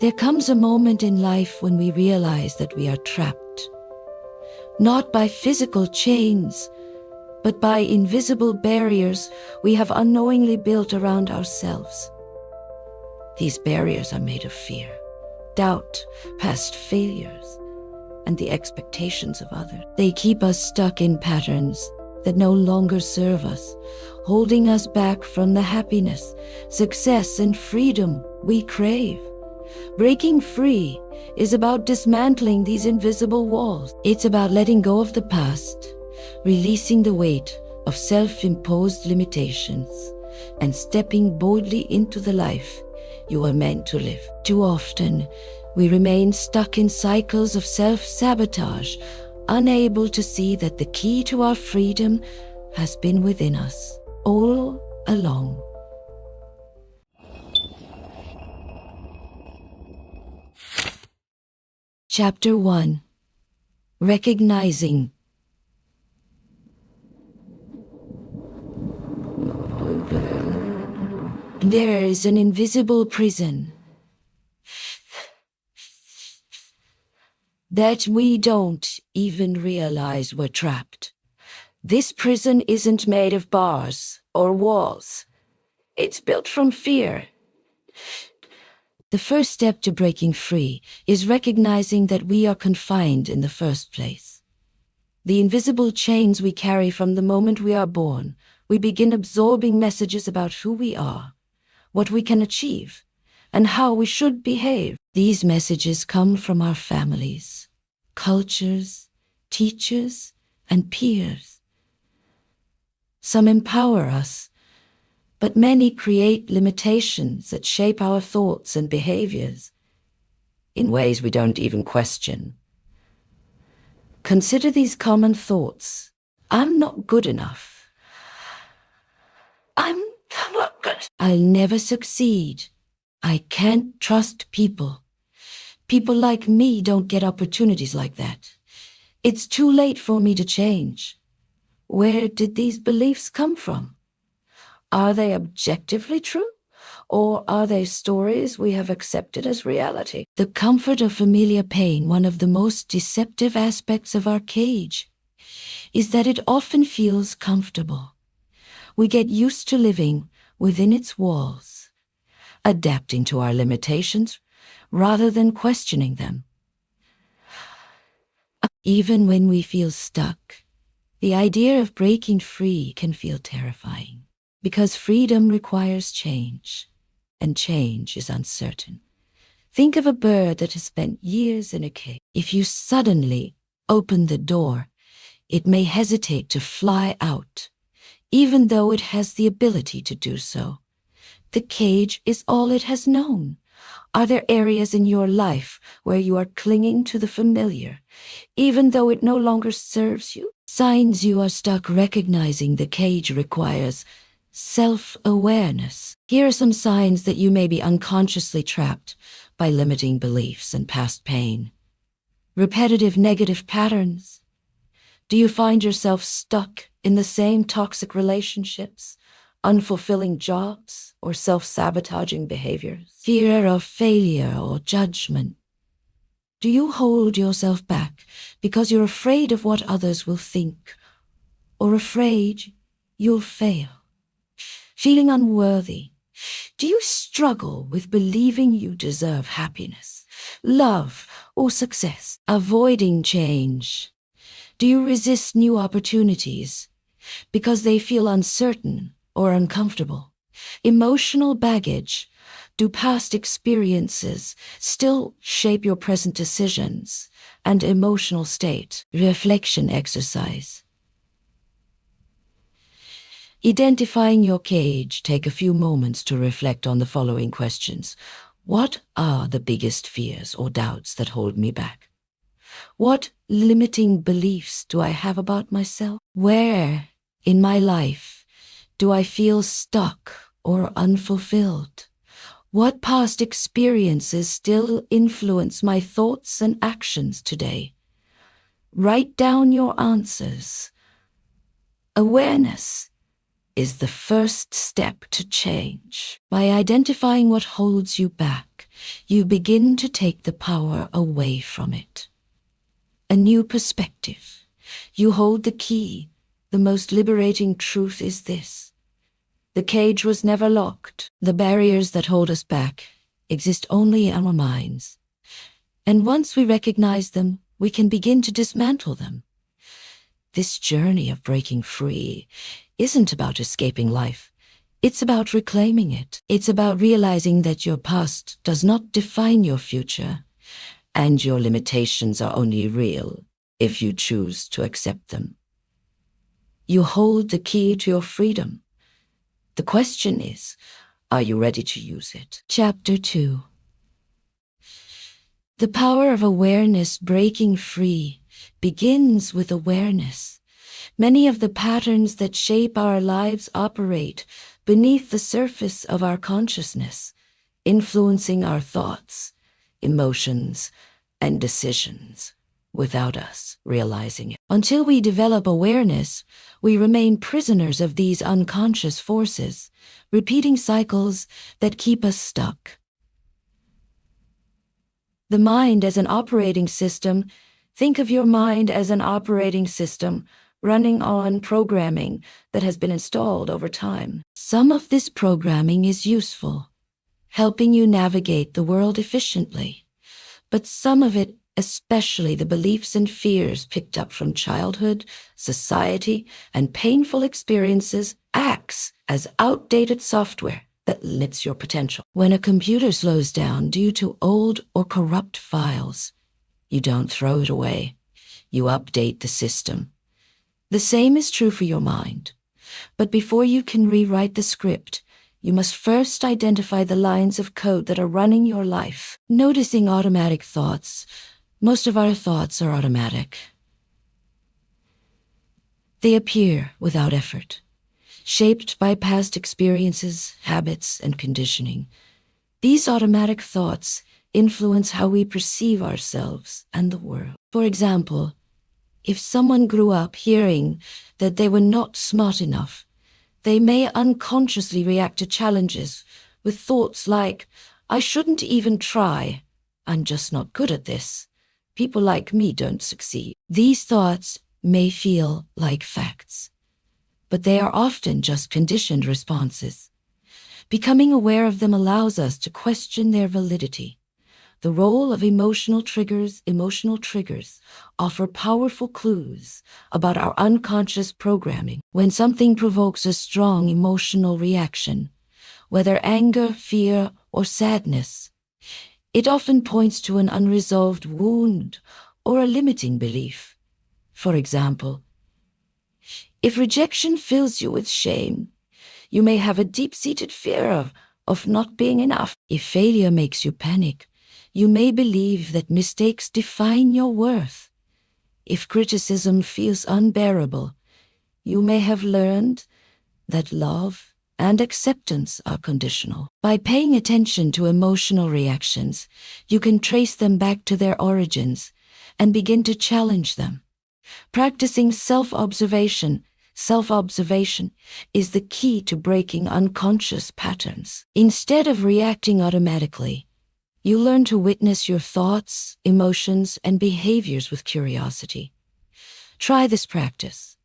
There comes a moment in life when we realize that we are trapped, not by physical chains, but by invisible barriers we have unknowingly built around ourselves. These barriers are made of fear, doubt, past failures, and the expectations of others. They keep us stuck in patterns that no longer serve us, holding us back from the happiness, success, and freedom we crave. Breaking free is about dismantling these invisible walls. It's about letting go of the past, releasing the weight of self-imposed limitations, and stepping boldly into the life you are meant to live. Too often, we remain stuck in cycles of self-sabotage, unable to see that the key to our freedom has been within us all along. Chapter 1. Recognizing. There is an invisible prison that we don't even realize we're trapped. This prison isn't made of bars or walls. It's built from fear. The first step to breaking free is recognizing that we are confined in the first place. The invisible chains we carry from the moment we are born, we begin absorbing messages about who we are, what we can achieve, and how we should behave. These messages come from our families, cultures, teachers, and peers. Some empower us, but many create limitations that shape our thoughts and behaviors in ways we don't even question. Consider these common thoughts. I'm not good enough. I'm not good. I'll never succeed. I can't trust people. People like me don't get opportunities like that. It's too late for me to change. Where did these beliefs come from? Are they objectively true, or are they stories we have accepted as reality? The comfort of familiar pain, one of the most deceptive aspects of our cage, is that it often feels comfortable. We get used to living within its walls, adapting to our limitations rather than questioning them. Even when we feel stuck, the idea of breaking free can feel terrifying. Because freedom requires change, and change is uncertain. Think of a bird that has spent years in a cage. If you suddenly open the door, it may hesitate to fly out, even though it has the ability to do so. The cage is all it has known. Are there areas in your life where you are clinging to the familiar, even though it no longer serves you? Signs you are stuck. Recognizing the cage requires self-awareness. Here are some signs that you may be unconsciously trapped by limiting beliefs and past pain. Repetitive negative patterns. Do you find yourself stuck in the same toxic relationships, unfulfilling jobs, or self-sabotaging behaviors? Fear of failure or judgment. Do you hold yourself back because you're afraid of what others will think, or afraid you'll fail? Feeling unworthy. Do you struggle with believing you deserve happiness, love, or success? Avoiding change. Do you resist new opportunities because they feel uncertain or uncomfortable? Emotional baggage. Do past experiences still shape your present decisions and emotional state? Reflection exercise. Identifying your cage, take a few moments to reflect on the following questions. What are the biggest fears or doubts that hold me back? What limiting beliefs do I have about myself? Where in my life do I feel stuck or unfulfilled? What past experiences still influence my thoughts and actions today? Write down your answers. Awareness is the first step to change. By identifying what holds you back, back, you begin to take the power away from it. A new perspective. You hold the key. The most liberating truth is this: the cage was never locked. The barriers that hold us back exist only in our minds. And once we recognize them, we can begin to dismantle them. This journey of breaking free isn't about escaping life. It's about reclaiming it. It's about realizing that your past does not define your future, and your limitations are only real if you choose to accept them. You hold the key to your freedom. The question is, are you ready to use it? Chapter 2. The power of awareness. Breaking free begins with awareness. Many of the patterns that shape our lives operate beneath the surface of our consciousness, influencing our thoughts, emotions, and decisions without us realizing it. Until we develop awareness, we remain prisoners of these unconscious forces, repeating cycles that keep us stuck. The mind as an operating system. Think of your mind as an operating system running on programming that has been installed over time. Some of this programming is useful, helping you navigate the world efficiently. But some of it, especially the beliefs and fears picked up from childhood, society, and painful experiences, acts as outdated software that limits your potential. When a computer slows down due to old or corrupt files, you don't throw it away. You update the system. The same is true for your mind. But before you can rewrite the script, you must first identify the lines of code that are running your life. Noticing automatic thoughts. Most of our thoughts are automatic. They appear without effort, shaped by past experiences, habits, and conditioning. These automatic thoughts influence how we perceive ourselves and the world. For example, if someone grew up hearing that they were not smart enough, they may unconsciously react to challenges with thoughts like, "I shouldn't even try. I'm just not good at this. People like me don't succeed." These thoughts may feel like facts, but they are often just conditioned responses. Becoming aware of them allows us to question their validity. The role of emotional triggers offer powerful clues about our unconscious programming. When something provokes a strong emotional reaction, whether anger, fear, or sadness, it often points to an unresolved wound or a limiting belief. For example, if rejection fills you with shame, you may have a deep-seated fear of not being enough. If failure makes you panic, you may believe that mistakes define your worth. If criticism feels unbearable, you may have learned that love and acceptance are conditional. By paying attention to emotional reactions, you can trace them back to their origins and begin to challenge them. Practicing self-observation is the key to breaking unconscious patterns. Instead of reacting automatically, you learn to witness your thoughts, emotions, and behaviors with curiosity. Try this practice.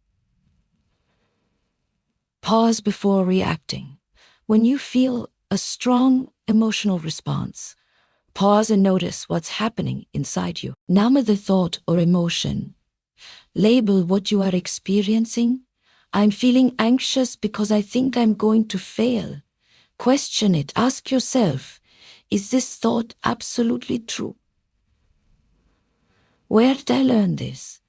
Pause before reacting. When you feel a strong emotional response, pause and notice what's happening inside you. Name the thought or emotion. Label what you are experiencing. I'm feeling anxious because I think I'm going to fail. Question it. Ask yourself, is this thought absolutely true? Where did I learn this?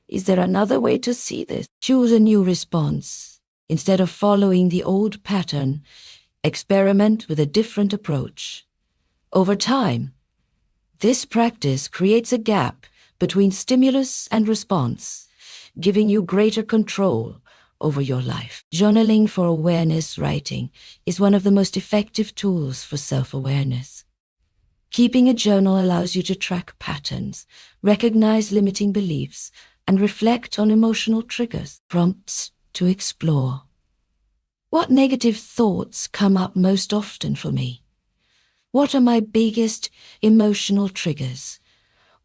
Is there another way to see this? Choose a new response. Instead of following the old pattern, experiment with a different approach. Over time, this practice creates a gap between stimulus and response, giving you greater control over your life. Journaling for awareness writing is one of the most effective tools for self-awareness. Keeping a journal allows you to track patterns, recognize limiting beliefs, and reflect on emotional triggers. Prompts to explore. What negative thoughts come up most often for me? What are my biggest emotional triggers?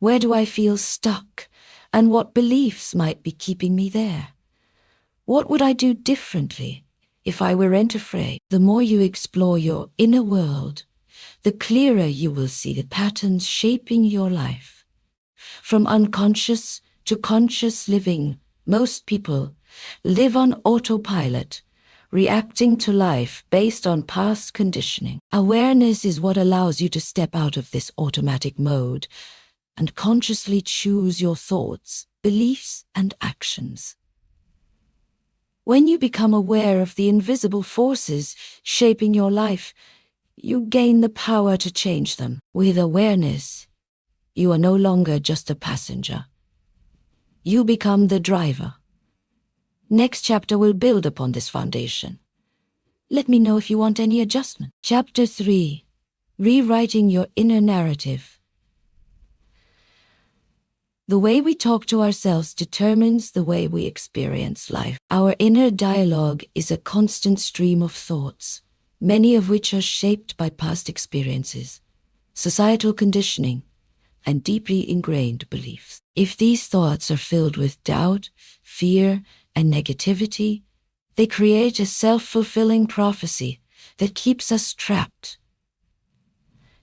Where do I feel stuck? And what beliefs might be keeping me there? What would I do differently if I weren't afraid? The more you explore your inner world, the clearer you will see the patterns shaping your life. From unconscious to conscious living, most people live on autopilot, reacting to life based on past conditioning. Awareness is what allows you to step out of this automatic mode and consciously choose your thoughts, beliefs, and actions. When you become aware of the invisible forces shaping your life, you gain the power to change them. With awareness, you are no longer just a passenger. You become the driver. Next chapter will build upon this foundation. Let me know if you want any adjustment. Chapter 3. Rewriting your inner narrative. The way we talk to ourselves determines the way we experience life. Our inner dialogue is a constant stream of thoughts, many of which are shaped by past experiences, societal conditioning, and deeply ingrained beliefs. If these thoughts are filled with doubt, fear, and negativity, they create a self-fulfilling prophecy that keeps us trapped.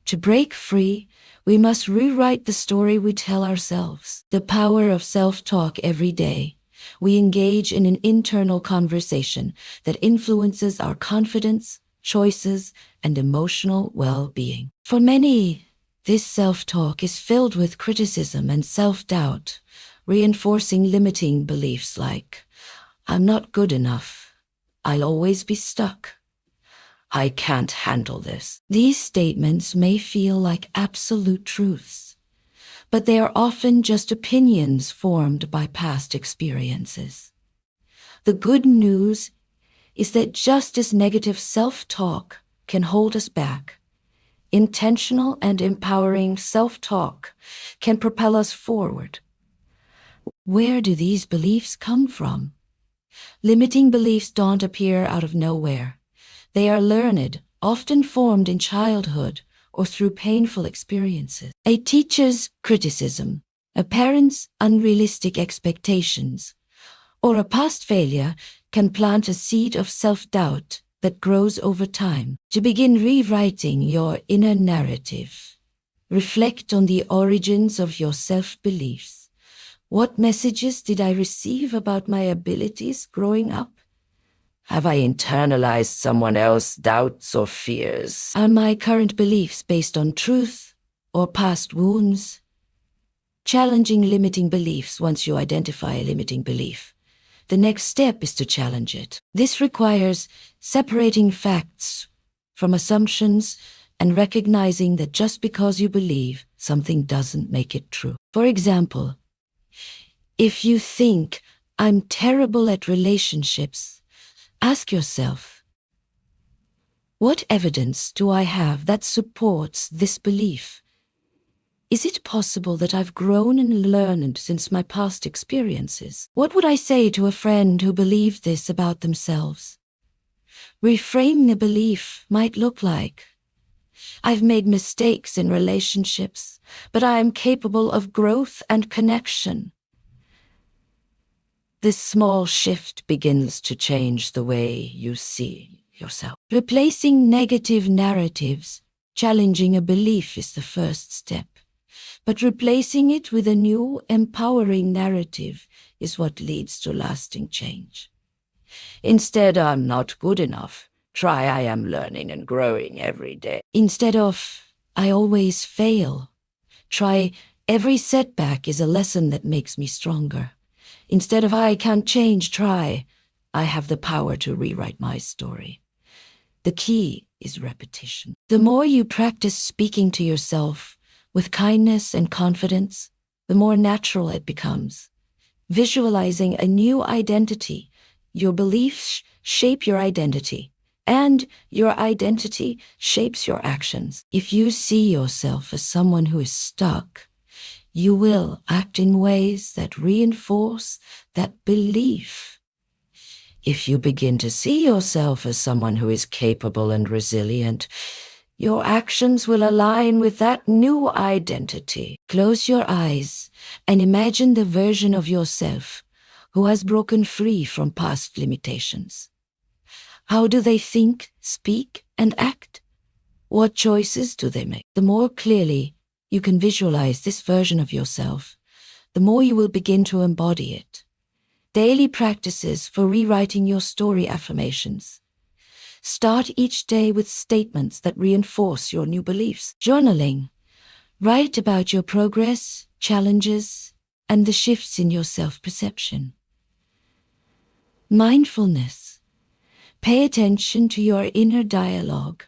To break free, we must rewrite the story we tell ourselves. The power of self-talk every day. We engage in an internal conversation that influences our confidence, choices, and emotional well-being. For many, this self-talk is filled with criticism and self-doubt, reinforcing limiting beliefs like, "I'm not good enough. I'll always be stuck. I can't handle this." These statements may feel like absolute truths, but they are often just opinions formed by past experiences. The good news is that just as negative self-talk can hold us back, intentional and empowering self-talk can propel us forward. Where do these beliefs come from? Limiting beliefs don't appear out of nowhere. They are learned, often formed in childhood or through painful experiences. A teacher's criticism, a parent's unrealistic expectations, or a past failure can plant a seed of self-doubt that grows over time. To begin rewriting your inner narrative, reflect on the origins of your self-beliefs. What messages did I receive about my abilities growing up? Have I internalized someone else's doubts or fears? Are my current beliefs based on truth or past wounds? Challenging limiting beliefs. Once you identify a limiting belief, the next step is to challenge it. This requires separating facts from assumptions and recognizing that just because you believe something doesn't make it true. For example, if you think, "I'm terrible at relationships," ask yourself, what evidence do I have that supports this belief? Is it possible that I've grown and learned since my past experiences? What would I say to a friend who believed this about themselves? Reframing the belief might look like, "I've made mistakes in relationships, but I am capable of growth and connection." This small shift begins to change the way you see yourself. Replacing negative narratives, challenging a belief is the first step. But replacing it with a new, empowering narrative is what leads to lasting change. Instead, "I'm not good enough," try, "I am learning and growing every day." Instead of, "I always fail," try, "Every setback is a lesson that makes me stronger." Instead of, "I can't change," try, "I have the power to rewrite my story." The key is repetition. The more you practice speaking to yourself with kindness and confidence, the more natural it becomes. Visualizing a new identity, your beliefs shape your identity, and your identity shapes your actions. If you see yourself as someone who is stuck, you will act in ways that reinforce that belief. If you begin to see yourself as someone who is capable and resilient, Your actions will align with that new identity. Close your eyes and imagine the version of yourself who has broken free from past limitations. How do they think, speak, and act? What choices do they make? The more clearly you can visualize this version of yourself, the more you will begin to embody it. Daily practices for rewriting your story affirmations. Start each day with statements that reinforce your new beliefs. Journaling. Write about your progress, challenges, and the shifts in your self-perception. Mindfulness. Pay attention to your inner dialogue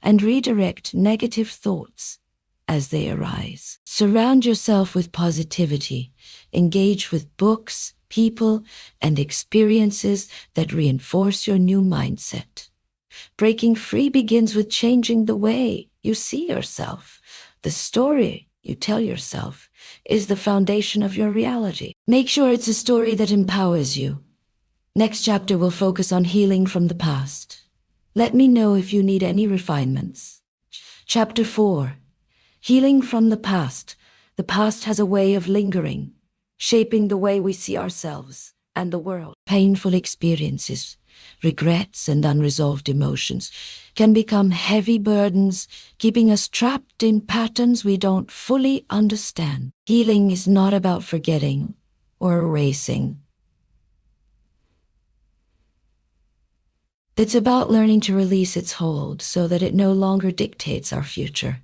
and redirect negative thoughts as they arise. Surround yourself with positivity. Engage with books, people, and experiences that reinforce your new mindset. Breaking free begins with changing the way you see yourself. The story you tell yourself is the foundation of your reality. Make sure it's a story that empowers you. Next chapter will focus on healing from the past. Let me know if you need any refinements. Chapter 4. Healing from the past. The past has a way of lingering, shaping the way we see ourselves and the world. Painful experiences, regrets, and unresolved emotions can become heavy burdens, keeping us trapped in patterns we don't fully understand. Healing is not about forgetting or erasing. It's about learning to release its hold so that it no longer dictates our future.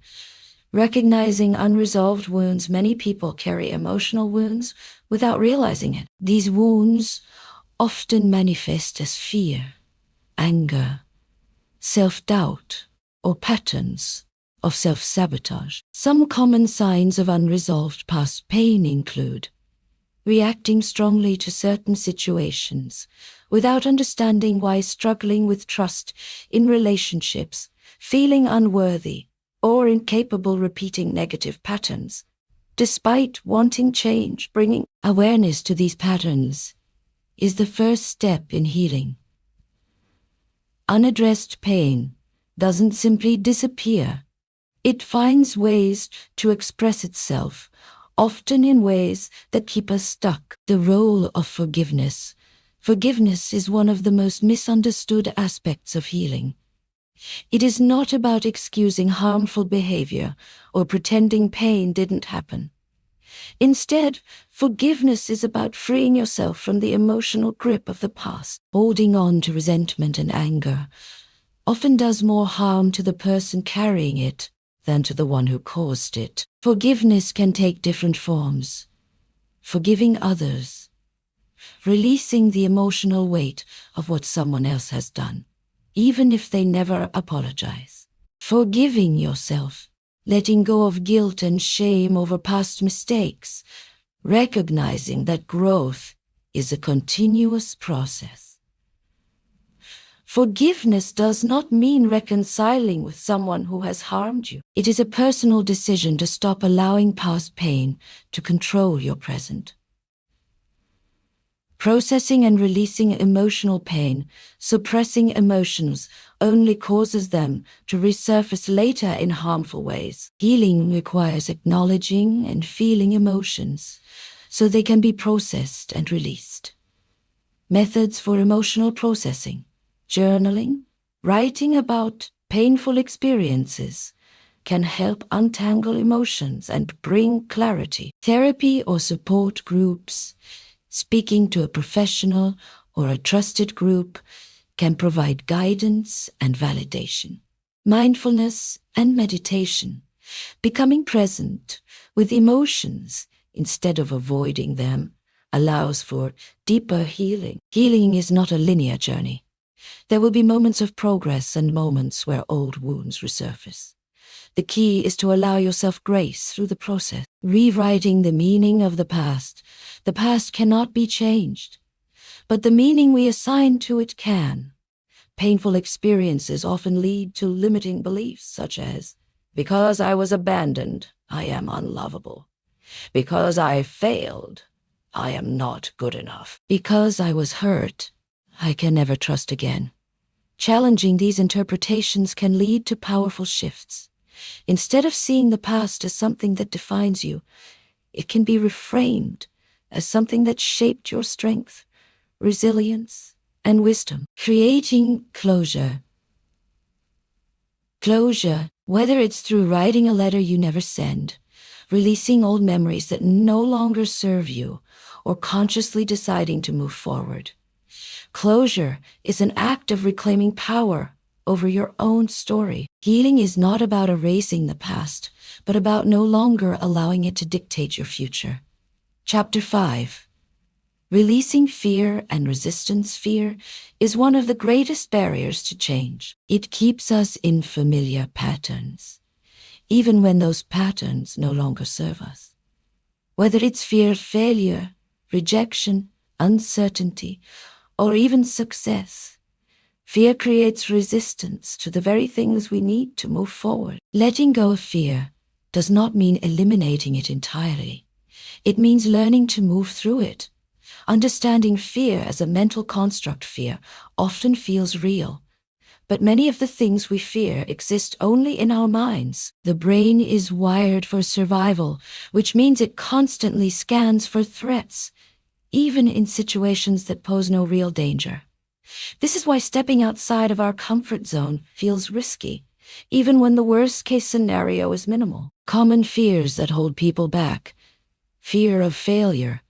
Recognizing unresolved wounds, many people carry emotional wounds without realizing it. These wounds often manifest as fear, anger, self-doubt, or patterns of self-sabotage. Some common signs of unresolved past pain include reacting strongly to certain situations without understanding why, struggling with trust in relationships, feeling unworthy, or incapable, repeating negative patterns. Despite wanting change, bringing awareness to these patterns is the first step in healing. Unaddressed pain doesn't simply disappear. It finds ways to express itself, often in ways that keep us stuck. The role of forgiveness. Forgiveness is one of the most misunderstood aspects of healing. It is not about excusing harmful behavior or pretending pain didn't happen. Instead, forgiveness is about freeing yourself from the emotional grip of the past. Holding on to resentment and anger often does more harm to the person carrying it than to the one who caused it. Forgiveness can take different forms. Forgiving others, releasing the emotional weight of what someone else has done, even if they never apologize. Forgiving yourself, letting go of guilt and shame over past mistakes, recognizing that growth is a continuous process. Forgiveness does not mean reconciling with someone who has harmed you. It is a personal decision to stop allowing past pain to control your present. Processing and releasing emotional pain, suppressing emotions, only causes them to resurface later in harmful ways. Healing requires acknowledging and feeling emotions so they can be processed and released. Methods for emotional processing: journaling, writing about painful experiences can help untangle emotions and bring clarity. Therapy or support groups, speaking to a professional or a trusted group, can provide guidance and validation. Mindfulness and meditation, becoming present with emotions instead of avoiding them, allows for deeper healing. Healing is not a linear journey. There will be moments of progress and moments where old wounds resurface. The key is to allow yourself grace through the process. Rewriting the meaning of the past. The past cannot be changed, but the meaning we assign to it can. Painful experiences often lead to limiting beliefs such as, because I was abandoned, I am unlovable. Because I failed, I am not good enough. Because I was hurt, I can never trust again. Challenging these interpretations can lead to powerful shifts. Instead of seeing the past as something that defines you, it can be reframed as something that shaped your strength, resilience, and wisdom. Creating closure. Closure, whether it's through writing a letter you never send, releasing old memories that no longer serve you, or consciously deciding to move forward. Closure is an act of reclaiming power over your own story. Healing is not about erasing the past, but about no longer allowing it to dictate your future. Chapter 5. Releasing fear and resistance. Fear is one of the greatest barriers to change. It keeps us in familiar patterns, even when those patterns no longer serve us. Whether it's fear of failure, rejection, uncertainty, or even success, fear creates resistance to the very things we need to move forward. Letting go of fear does not mean eliminating it entirely. It means learning to move through it. Understanding fear as a mental construct. Fear often feels real, but many of the things we fear exist only in our minds. The brain is wired for survival, which means it constantly scans for threats, even in situations that pose no real danger. This is why stepping outside of our comfort zone feels risky, even when the worst-case scenario is minimal. Common fears that hold people back. Fear of failure.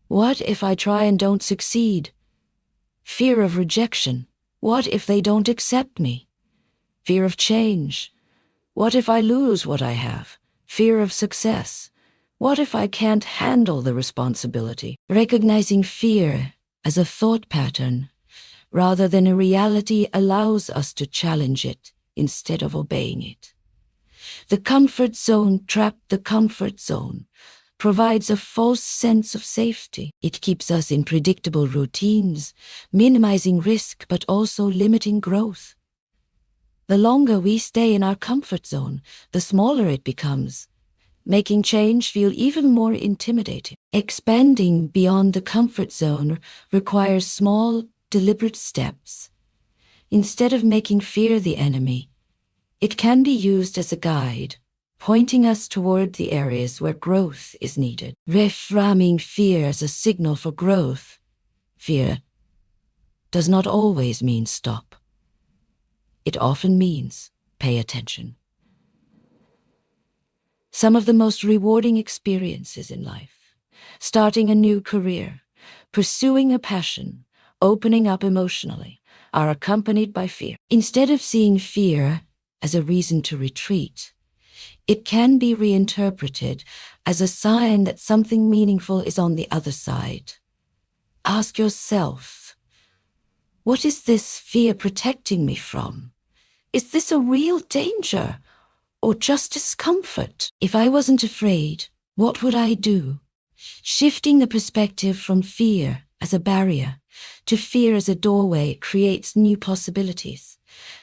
What if I try and don't succeed? Fear of rejection. What if they don't accept me? Fear of change. What if I lose what I have? Fear of success. What if I can't handle the responsibility? Recognizing fear as a thought pattern rather than a reality allows us to challenge it instead of obeying it. The comfort zone trap. The comfort zone provides a false sense of safety. It keeps us in predictable routines, minimizing risk but also limiting growth. The longer we stay in our comfort zone, the smaller it becomes, making change feel even more intimidating. Expanding beyond the comfort zone requires small, deliberate steps. Instead of making fear the enemy, it can be used as a guide, pointing us toward the areas where growth is needed. Reframing fear as a signal for growth. Fear does not always mean stop. It often means pay attention. Some of the most rewarding experiences in life, starting a new career, pursuing a passion, opening up emotionally, are accompanied by fear. Instead of seeing fear as a reason to retreat, it can be reinterpreted as a sign that something meaningful is on the other side. Ask yourself, what is this fear protecting me from? Is this a real danger or just discomfort? If I wasn't afraid, what would I do? Shifting the perspective from fear as a barrier to fear as a doorway creates new possibilities.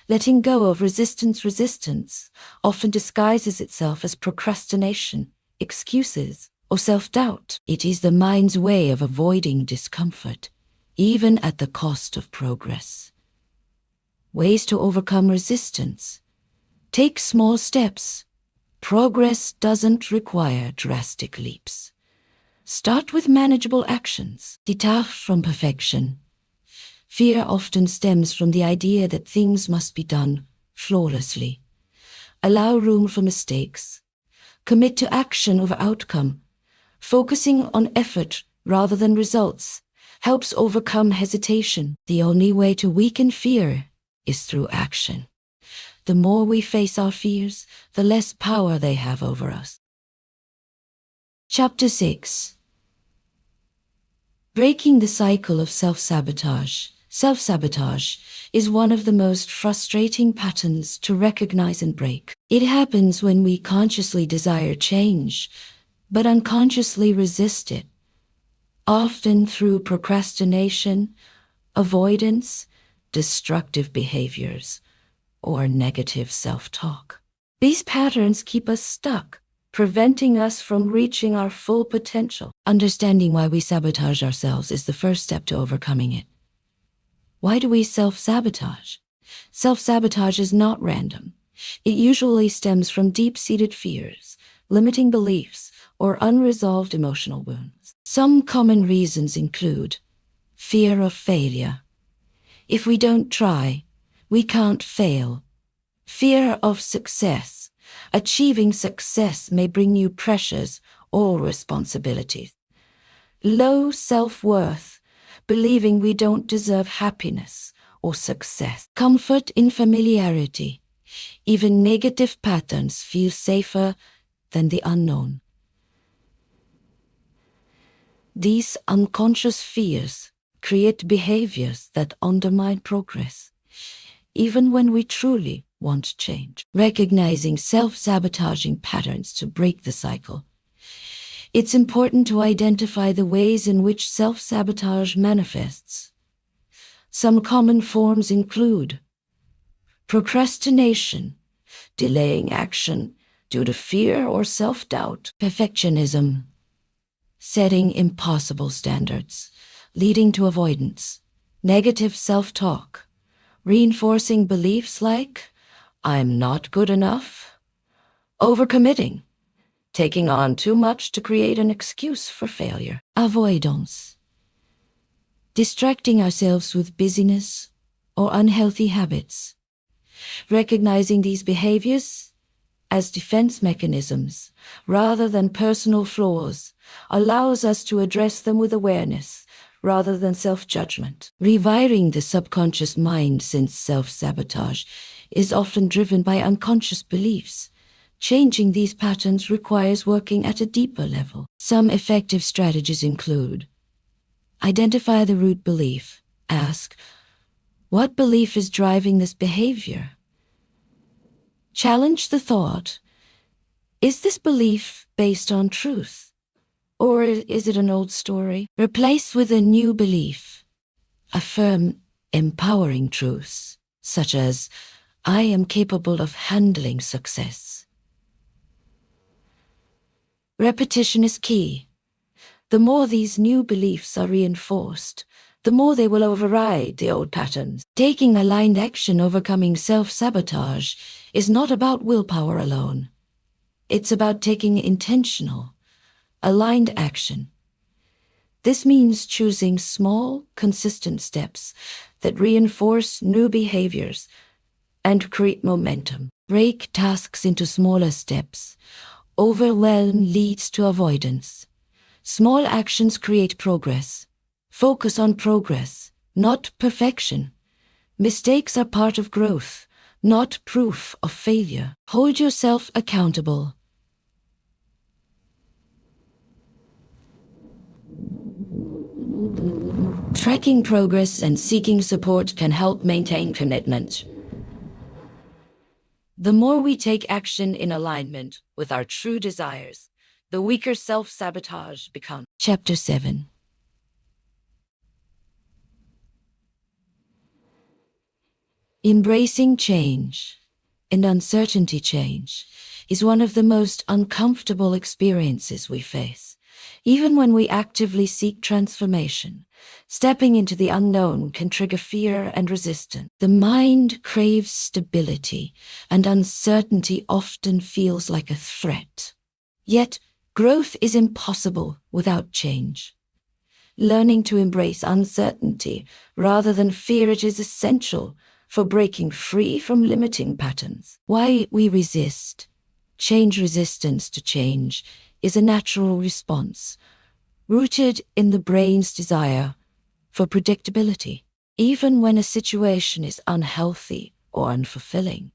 Letting go of resistance often disguises itself as procrastination, excuses, or self-doubt. It is the mind's way of avoiding discomfort, even at the cost of progress. Ways to overcome resistance. Take small steps. Progress doesn't require drastic leaps. Start with manageable actions. Detach from perfection. Fear often stems from the idea that things must be done flawlessly. Allow room for mistakes. Commit to action over outcome. Focusing on effort rather than results helps overcome hesitation. The only way to weaken fear is through action. The more we face our fears, the less power they have over us. Chapter 6. Breaking the cycle of self-sabotage. Self-sabotage is one of the most frustrating patterns to recognize and break. It happens when we consciously desire change, but unconsciously resist it, often through procrastination, avoidance, destructive behaviors, or negative self-talk. These patterns keep us stuck, preventing us from reaching our full potential. Understanding why we sabotage ourselves is the first step to overcoming it. Why do we self-sabotage? Self-sabotage is not random. It usually stems from deep-seated fears, limiting beliefs, or unresolved emotional wounds. Some common reasons include fear of failure. If we don't try, we can't fail. Fear of success. Achieving success may bring you pressures or responsibilities. Low self-worth, believing we don't deserve happiness or success. Comfort in familiarity. Even negative patterns feel safer than the unknown. These unconscious fears create behaviors that undermine progress, even when we truly want change. Recognizing self-sabotaging patterns to break the cycle. It's important to identify the ways in which self-sabotage manifests. Some common forms include procrastination, delaying action due to fear or self-doubt. Perfectionism, setting impossible standards, leading to avoidance. Negative self-talk, reinforcing beliefs like, I'm not good enough. Overcommitting, taking on too much to create an excuse for failure. Avoidance, distracting ourselves with busyness or unhealthy habits. Recognizing these behaviors as defense mechanisms rather than personal flaws allows us to address them with awareness rather than self-judgment. Rewiring the subconscious mind, since self-sabotage is often driven by unconscious beliefs. Changing these patterns requires working at a deeper level. Some effective strategies include: identify the root belief. Ask, what belief is driving this behavior? Challenge the thought, is this belief based on truth? Or is it an old story? Replace with a new belief. Affirm empowering truths, such as, I am capable of handling success. Repetition is key. The more these new beliefs are reinforced, the more they will override the old patterns. Taking aligned action overcoming self-sabotage is not about willpower alone. It's about taking intentional, aligned action. This means choosing small, consistent steps that reinforce new behaviors and create momentum. Break tasks into smaller steps. Overwhelm leads to avoidance. Small actions create progress. Focus on progress, not perfection. Mistakes are part of growth, not proof of failure. Hold yourself accountable. Tracking progress and seeking support can help maintain commitment. The more we take action in alignment with our true desires, the weaker self-sabotage becomes. Chapter 7. Embracing change and uncertainty. Change is one of the most uncomfortable experiences we face. Even when we actively seek transformation, stepping into the unknown can trigger fear and resistance. The mind craves stability, and uncertainty often feels like a threat. Yet, growth is impossible without change. Learning to embrace uncertainty rather than fear it is essential for breaking free from limiting patterns. Why we resist. Change. Resistance to change is a natural response, rooted in the brain's desire for predictability. Even when a situation is unhealthy or unfulfilling,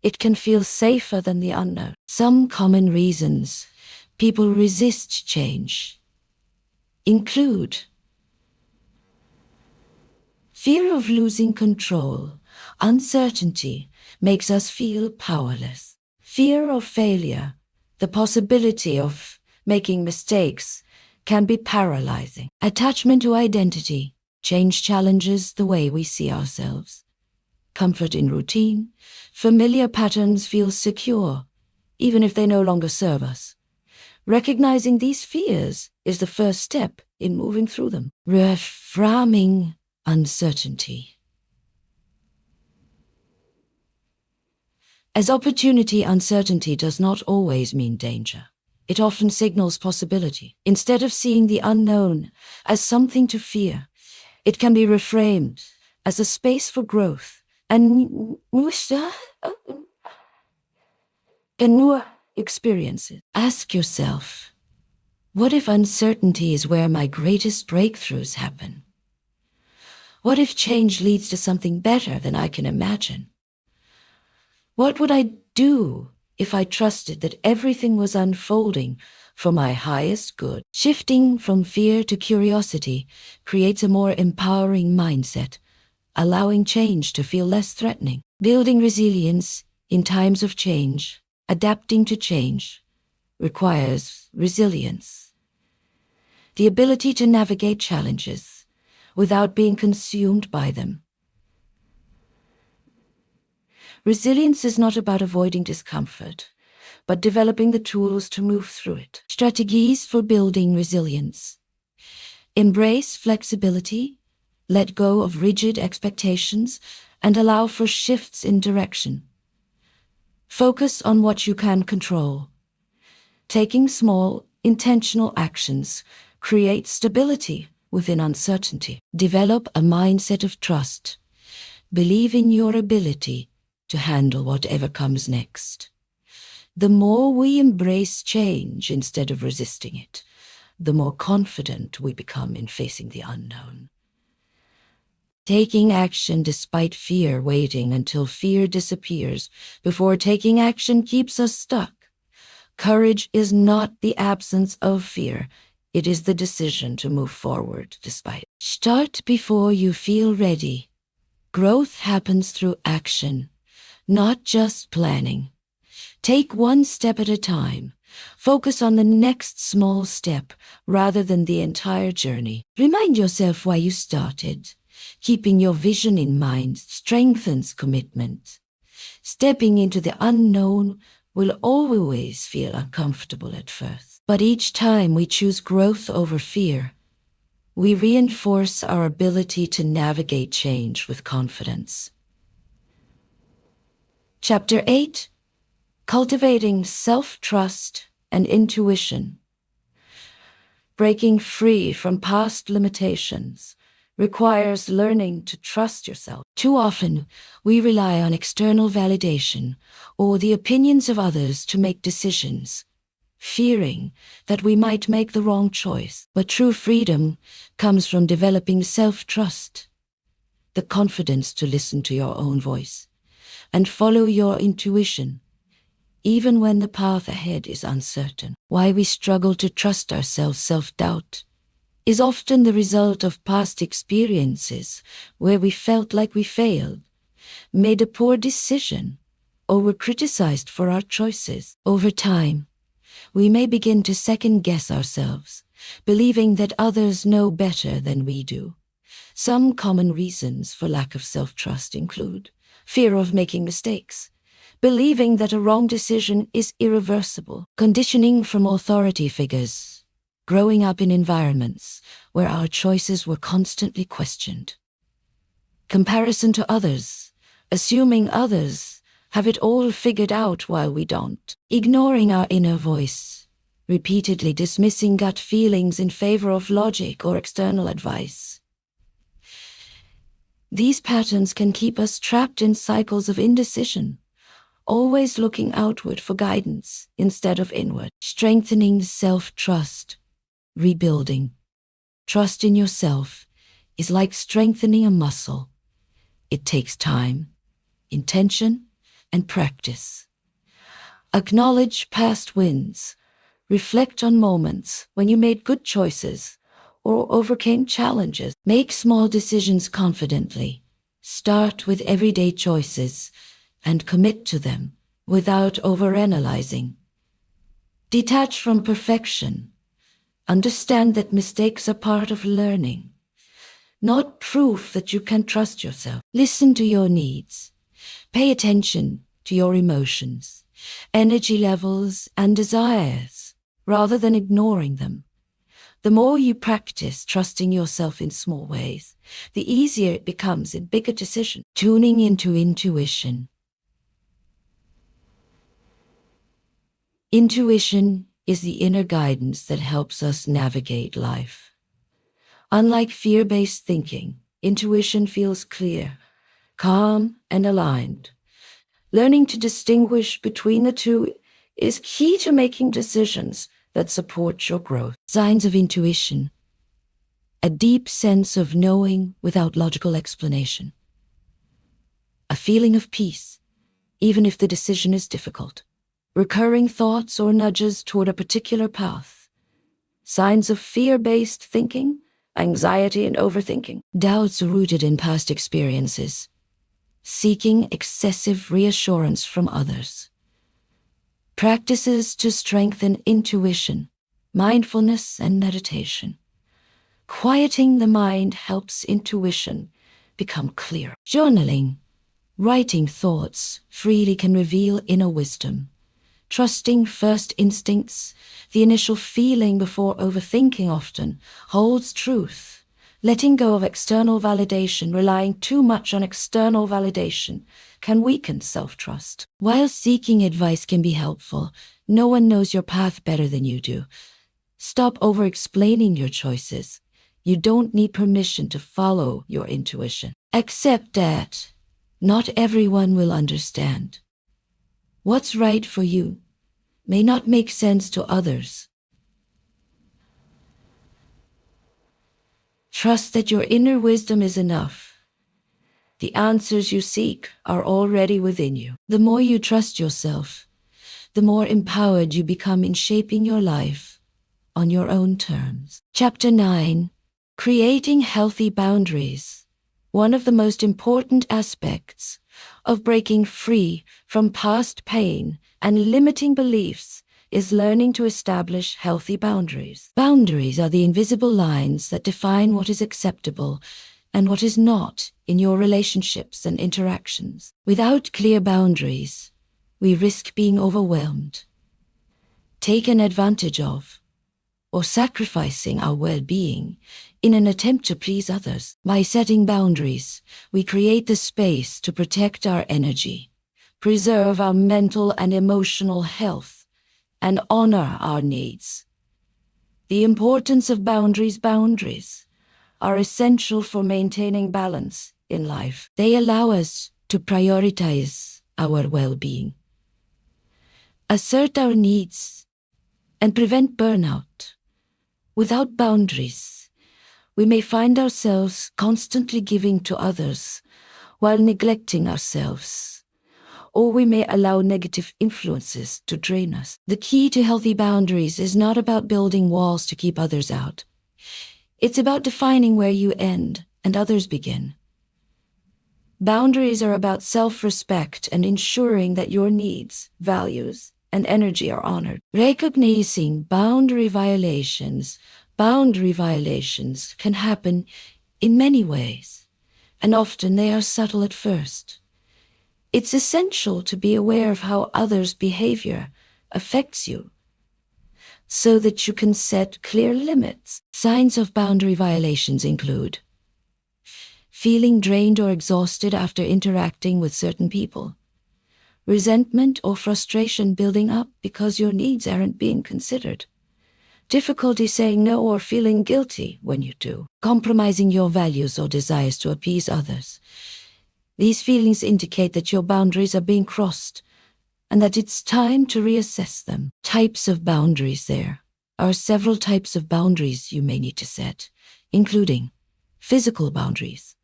it can feel safer than the unknown. Some common reasons people resist change include fear of losing control. Uncertainty makes us feel powerless. Fear of failure, the possibility of making mistakes, can be paralyzing. Attachment to identity. Change challenges the way we see ourselves. Comfort in routine. Familiar patterns feel secure, even if they no longer serve us. Recognizing these fears is the first step in moving through them. Reframing uncertainty. As opportunity, uncertainty does not always mean danger. It often signals possibility. Instead of seeing the unknown as something to fear, it can be reframed as a space for growth and new experiences. Ask yourself, what if uncertainty is where my greatest breakthroughs happen? What if change leads to something better than I can imagine? What would I do if I trusted that everything was unfolding for my highest good? Shifting from fear to curiosity creates a more empowering mindset, allowing change to feel less threatening. Building resilience in times of change, adapting to change, requires resilience. The ability to navigate challenges without being consumed by them. Resilience is not about avoiding discomfort, but developing the tools to move through it. Strategies for building resilience. Embrace flexibility, let go of rigid expectations, and allow for shifts in direction. Focus on what you can control. Taking small, intentional actions creates stability within uncertainty. Develop a mindset of trust. Believe in your ability to handle whatever comes next. The more we embrace change instead of resisting it, the more confident we become in facing the unknown. Taking action despite fear, waiting until fear disappears before taking action keeps us stuck. Courage is not the absence of fear. It is the decision to move forward despite it. Start before you feel ready. Growth happens through action, not just planning. Take one step at a time. Focus on the next small step rather than the entire journey. Remind yourself why you started. Keeping your vision in mind strengthens commitment. Stepping into the unknown will always feel uncomfortable at first. But each time we choose growth over fear, we reinforce our ability to navigate change with confidence. Chapter 8: Cultivating Self-Trust and Intuition. Breaking free from past limitations requires learning to trust yourself. Too often, we rely on external validation or the opinions of others to make decisions, fearing that we might make the wrong choice. But true freedom comes from developing self-trust, the confidence to listen to your own voice and follow your intuition, even when the path ahead is uncertain. Why we struggle to trust ourselves, self-doubt, is often the result of past experiences where we felt like we failed, made a poor decision, or were criticized for our choices. Over time, we may begin to second-guess ourselves, believing that others know better than we do. Some common reasons for lack of self-trust include fear of making mistakes, believing that a wrong decision is irreversible, conditioning from authority figures, growing up in environments where our choices were constantly questioned, comparison to others, assuming others have it all figured out while we don't, ignoring our inner voice, repeatedly dismissing gut feelings in favor of logic or external advice. These patterns can keep us trapped in cycles of indecision, always looking outward for guidance instead of inward. Strengthening self-trust. Rebuilding trust in yourself is like strengthening a muscle. It takes time, intention, and practice. Acknowledge past wins. Reflect on moments when you made good choices or overcame challenges. Make small decisions confidently. Start with everyday choices and commit to them without overanalyzing. Detach from perfection. Understand that mistakes are part of learning, not proof that you can trust yourself. Listen to your needs. Pay attention to your emotions, energy levels, and desires, rather than ignoring them. The more you practice trusting yourself in small ways, the easier it becomes in bigger decisions. Tuning into intuition. Intuition is the inner guidance that helps us navigate life. Unlike fear-based thinking, intuition feels clear, calm, and aligned. Learning to distinguish between the two is key to making decisions that support your growth. Signs of intuition: a deep sense of knowing without logical explanation. A feeling of peace, even if the decision is difficult. Recurring thoughts or nudges toward a particular path. Signs of fear-based thinking: anxiety and overthinking. Doubts rooted in past experiences. Seeking excessive reassurance from others. Practices to strengthen intuition: mindfulness and meditation. Quieting the mind helps intuition become clear. Journaling: writing thoughts freely can reveal inner wisdom. Trusting first instincts, the initial feeling before overthinking, often holds truth. Letting go of external validation, relying too much on external validation, can weaken self-trust. While seeking advice can be helpful, no one knows your path better than you do. Stop over-explaining your choices. You don't need permission to follow your intuition. Accept that not everyone will understand. What's right for you may not make sense to others. Trust that your inner wisdom is enough. The answers you seek are already within you. The more you trust yourself, the more empowered you become in shaping your life on your own terms. Chapter 9: Creating Healthy Boundaries. One of the most important aspects of breaking free from past pain and limiting beliefs is learning to establish healthy boundaries. Boundaries are the invisible lines that define what is acceptable and what is not in your relationships and interactions. Without clear boundaries, we risk being overwhelmed, taken advantage of, or sacrificing our well-being in an attempt to please others. By setting boundaries, we create the space to protect our energy, preserve our mental and emotional health, and honor our needs. The importance of boundaries are essential for maintaining balance in life. They allow us to prioritize our well-being, assert our needs, and prevent burnout. Without boundaries, we may find ourselves constantly giving to others while neglecting ourselves, or we may allow negative influences to drain us. The key to healthy boundaries is not about building walls to keep others out. It's about defining where you end and others begin. Boundaries are about self-respect and ensuring that your needs, values, and energy are honored. Recognizing boundary violations can happen in many ways, and often they are subtle at first. It's essential to be aware of how others' behavior affects you, so that you can set clear limits. Signs of boundary violations include feeling drained or exhausted after interacting with certain people, resentment or frustration building up because your needs aren't being considered, difficulty saying no or feeling guilty when you do, compromising your values or desires to appease others. These feelings indicate that your boundaries are being crossed and that it's time to reassess them. Types of boundaries. There are several types of boundaries you may need to set, including physical boundaries,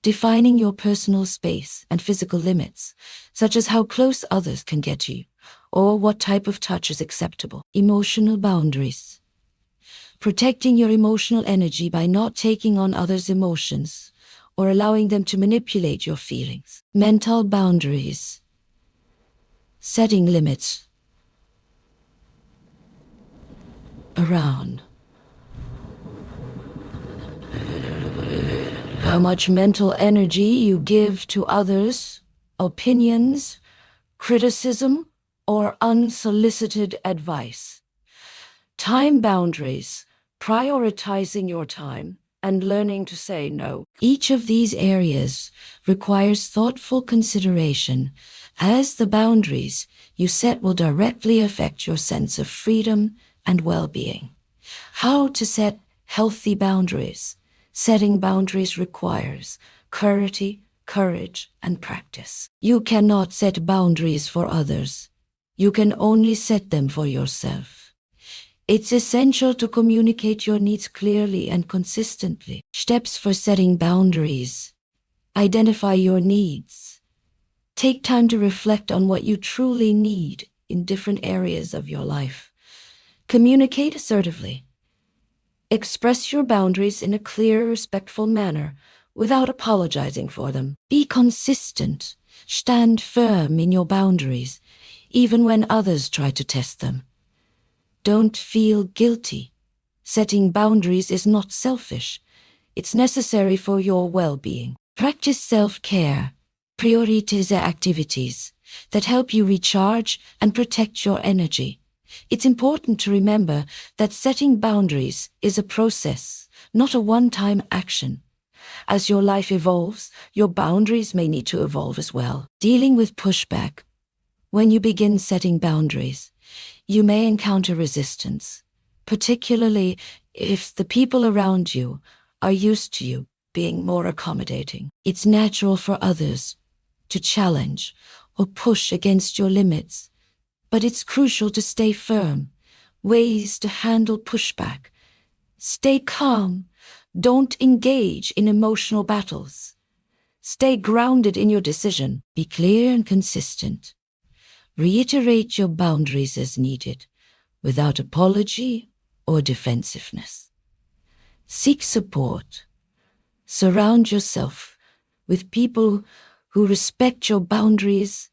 defining your personal space and physical limits, such as how close others can get to you or what type of touch is acceptable. Emotional boundaries, protecting your emotional energy by not taking on others' emotions or allowing them to manipulate your feelings. Mental boundaries, setting limits around how much mental energy you give to others, opinions, criticism, or unsolicited advice. Time boundaries, prioritizing your time and learning to say no. Each of these areas requires thoughtful consideration as the boundaries you set will directly affect your sense of freedom and well-being. How to set healthy boundaries. Setting boundaries requires courage, and practice. You cannot set boundaries for others. You can only set them for yourself. It's essential to communicate your needs clearly and consistently. Steps for setting boundaries. Identify your needs. Take time to reflect on what you truly need in different areas of your life. Communicate assertively. Express your boundaries in a clear, respectful manner without apologizing for them. Be consistent. Stand firm in your boundaries, even when others try to test them. Don't feel guilty. Setting boundaries is not selfish. It's necessary for your well-being. Practice self-care. Prioritize activities that help you recharge and protect your energy. It's important to remember that setting boundaries is a process, not a one-time action. As your life evolves, your boundaries may need to evolve as well. Dealing with pushback. When you begin setting boundaries, you may encounter resistance, particularly if the people around you are used to you being more accommodating. It's natural for others to challenge or push against your limits, but it's crucial to stay firm. Ways to handle pushback. Stay calm. Don't engage in emotional battles. Stay grounded in your decision. Be clear and consistent. Reiterate your boundaries as needed, without apology or defensiveness. Seek support. Surround yourself with people who respect your boundaries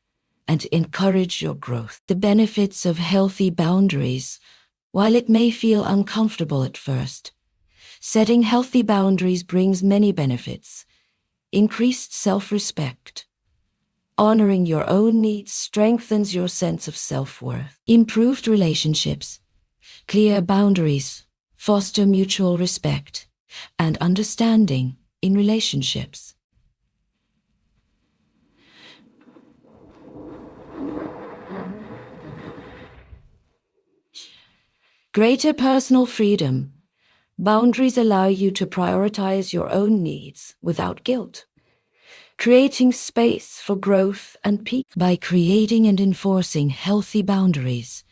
and encourage your growth. The benefits of healthy boundaries. While it may feel uncomfortable at first, setting healthy boundaries brings many benefits. Increased self-respect. Honoring your own needs strengthens your sense of self-worth. Improved relationships. Clear boundaries foster mutual respect and understanding in relationships. Greater personal freedom. Boundaries allow you to prioritize your own needs without guilt, creating space for growth and peace. By creating and enforcing healthy boundaries,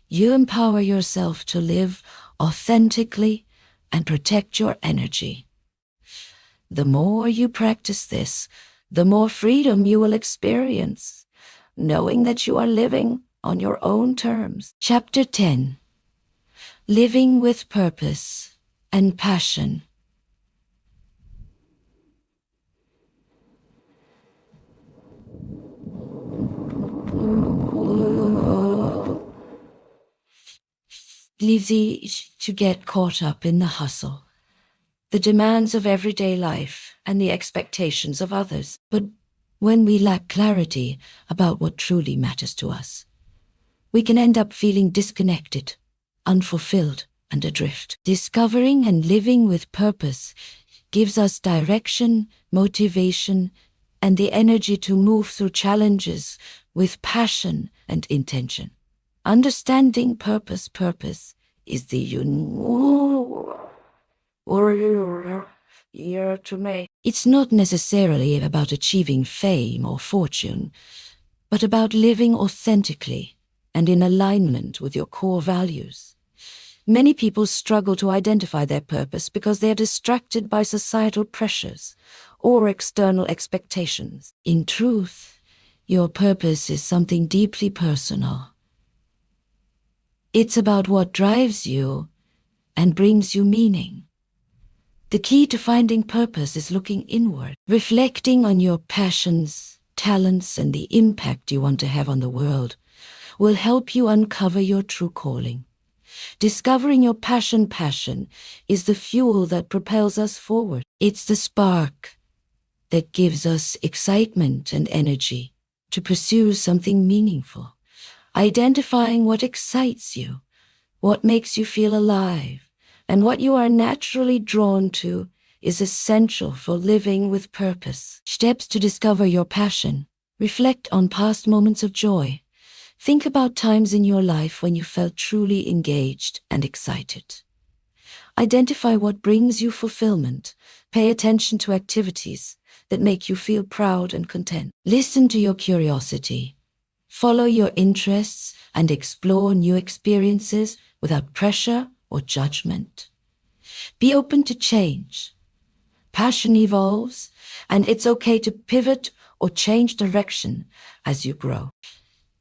you empower yourself to live authentically and protect your energy. The more you practice this, the more freedom you will experience, knowing that you are living on your own terms. Chapter 10. Living with purpose and passion. It's easy to get caught up in the hustle, the demands of everyday life, and the expectations of others. But when we lack clarity about what truly matters to us, we can end up feeling disconnected, unfulfilled, and adrift. Discovering and living with purpose gives us direction, motivation, and the energy to move through challenges with passion and intention. Understanding purpose is the year to make. It's not necessarily about achieving fame or fortune, but about living authentically and in alignment with your core values. Many people struggle to identify their purpose because they are distracted by societal pressures or external expectations. In truth, your purpose is something deeply personal. It's about what drives you and brings you meaning. The key to finding purpose is looking inward, reflecting on your passions, talents, and the impact you want to have on the world will help you uncover your true calling. Discovering your passion is the fuel that propels us forward. It's the spark that gives us excitement and energy to pursue something meaningful. Identifying what excites you, what makes you feel alive, and what you are naturally drawn to is essential for living with purpose. Steps to discover your passion. Reflect on past moments of joy. Think about times in your life when you felt truly engaged and excited. Identify what brings you fulfillment. Pay attention to activities that make you feel proud and content. Listen to your curiosity. Follow your interests and explore new experiences without pressure or judgment. Be open to change. Passion evolves, and it's okay to pivot or change direction as you grow.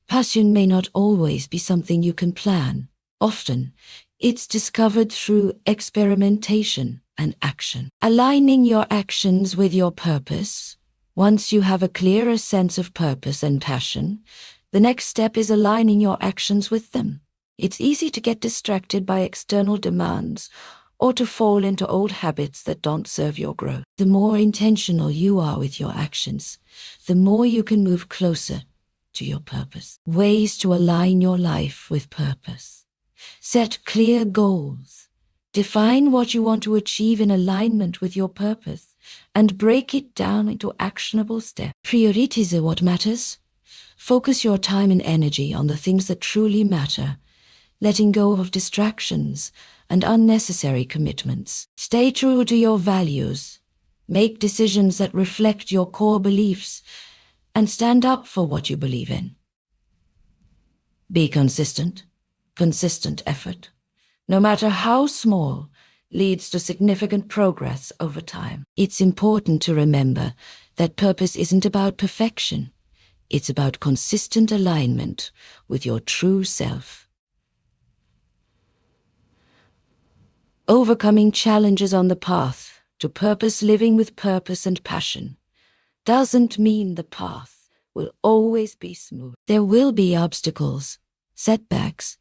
Passion may not always be something you can plan. Often, it's discovered through experimentation and action. Aligning your actions with your purpose. Once you have a clearer sense of purpose and passion, the next step is aligning your actions with them. It's easy to get distracted by external demands or to fall into old habits that don't serve your growth. The more intentional you are with your actions, the more you can move closer to your purpose. Ways to align your life with purpose. Set clear goals. Define what you want to achieve in alignment with your purpose and break it down into actionable steps. Prioritize what matters. Focus your time and energy on the things that truly matter, letting go of distractions and unnecessary commitments. Stay true to your values. Make decisions that reflect your core beliefs and stand up for what you believe in. Be consistent. Consistent effort, no matter how small, leads to significant progress over time. It's important to remember that purpose isn't about perfection. It's about consistent alignment with your true self. Overcoming challenges on the path to purpose, living with purpose and passion, doesn't mean the path will always be smooth. There will be obstacles, setbacks,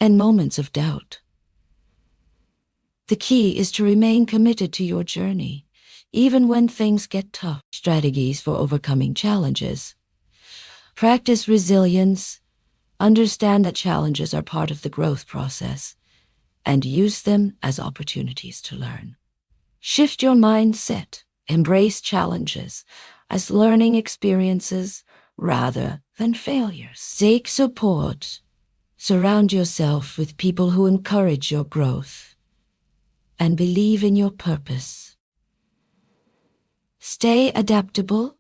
and moments of doubt. The key is to remain committed to your journey, even when things get tough. Strategies for overcoming challenges. Practice resilience. Understand that challenges are part of the growth process, and use them as opportunities to learn. Shift your mindset. Embrace challenges as learning experiences rather than failures. Seek support. Surround yourself with people who encourage your growth and believe in your purpose. Stay adaptable.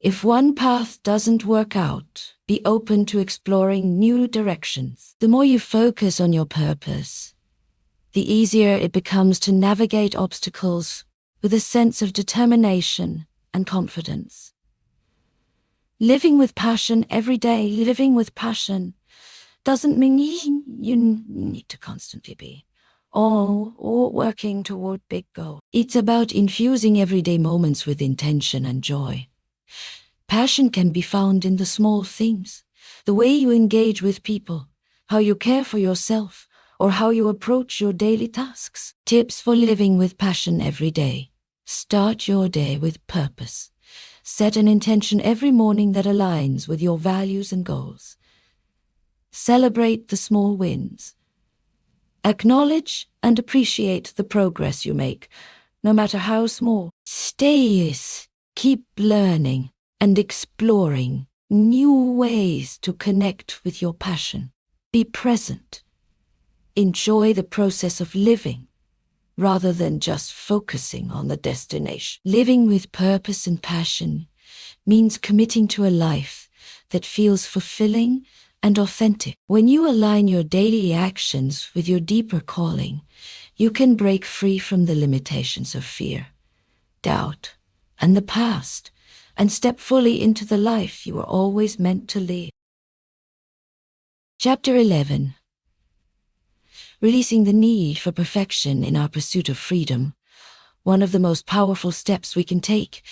If one path doesn't work out, be open to exploring new directions. The more you focus on your purpose, the easier it becomes to navigate obstacles with a sense of determination and confidence. Living with passion every day, living with passion doesn't mean you need to constantly be all or working toward big goals. It's about infusing everyday moments with intention and joy. Passion can be found in the small things, the way you engage with people, how you care for yourself, or how you approach your daily tasks. Tips for living with passion every day. Start your day with purpose. Set an intention every morning that aligns with your values and goals. Celebrate the small wins. Acknowledge and appreciate the progress you make, no matter how small. Keep learning and exploring new ways to connect with your passion. Be present. Enjoy the process of living, rather than just focusing on the destination. Living with purpose and passion means committing to a life that feels fulfilling and authentic. When you align your daily actions with your deeper calling, you can break free from the limitations of fear, doubt, and the past, and step fully into the life you were always meant to live. Chapter 11. Releasing the need for perfection in our pursuit of freedom. One of the most powerful steps we can take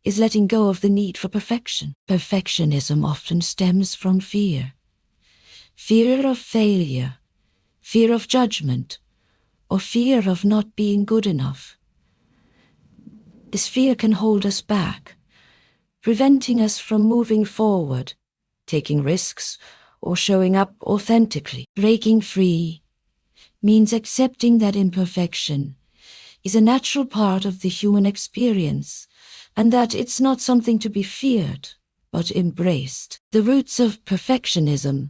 is letting go of the need for perfection. Perfectionism often stems from fear. Fear of failure, fear of judgment, or fear of not being good enough. This fear can hold us back, preventing us from moving forward, taking risks, or showing up authentically. Breaking free means accepting that imperfection is a natural part of the human experience, and that it's not something to be feared, but embraced. The roots of perfectionism